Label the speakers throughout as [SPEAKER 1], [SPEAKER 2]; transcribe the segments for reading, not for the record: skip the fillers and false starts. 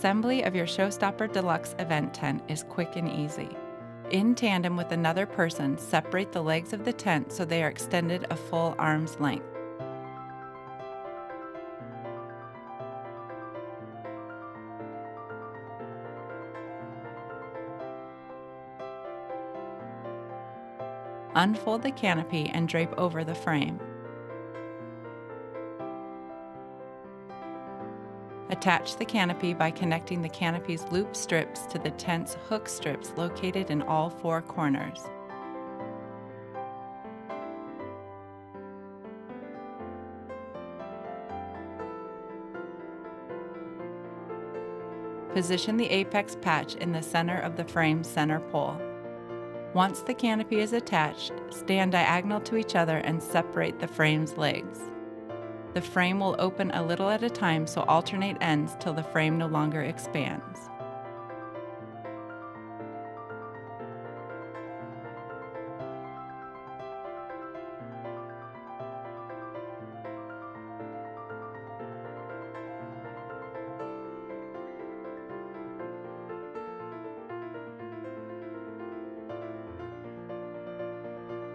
[SPEAKER 1] assembly of your Showstopper Deluxe Event Tent is quick and easy. In tandem with another person, separate the legs of the tent so they are extended a full arm's length. Unfold the canopy and drape over the frame. Attach the canopy by connecting the canopy's loop strips to the tent's hook strips located in all four corners. Position the apex patch in the center of the frame's center pole. Once the canopy is attached, stand diagonal to each other and separate the frame's legs. The frame will open a little at a time, so alternate ends till the frame no longer expands.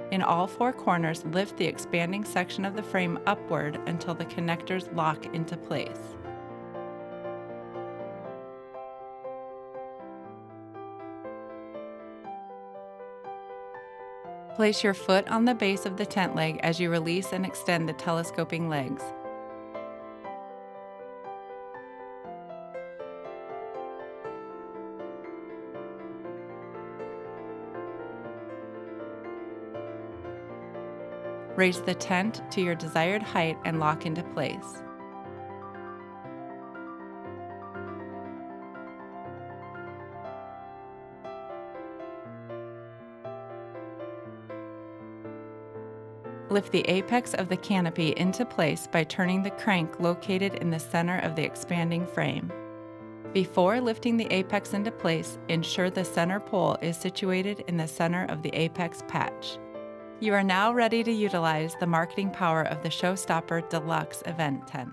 [SPEAKER 1] In all four corners, lift the expanding section of the frame upward until the connectors lock into place. Place your foot on the base of the tent leg as you release and extend the telescoping legs. Raise the tent to your desired height and lock into place. Lift the apex of the canopy into place by turning the crank located in the center of the expanding frame. Before lifting the apex into place, ensure the center pole is situated in the center of the apex patch. You are now ready to utilize the marketing power of the Showstopper Deluxe Event Tent.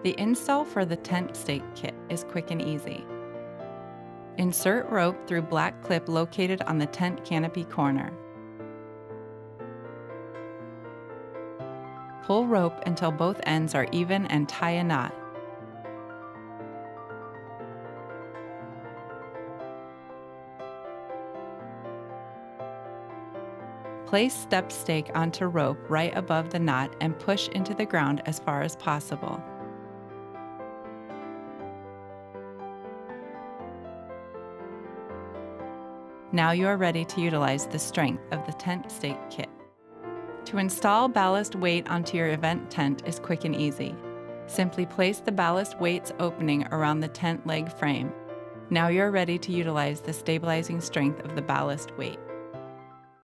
[SPEAKER 1] The install for the tent stake kit is quick and easy. Insert rope through black clip located on the tent canopy corner. Pull rope until both ends are even and tie a knot. Place step stake onto rope right above the knot and push into the ground as far as possible. Now you are ready to utilize the strength of the tent stake kit. To install ballast weight onto your event tent is quick and easy. Simply place the ballast weights opening around the tent leg frame. Now you are ready to utilize the stabilizing strength of the ballast weight.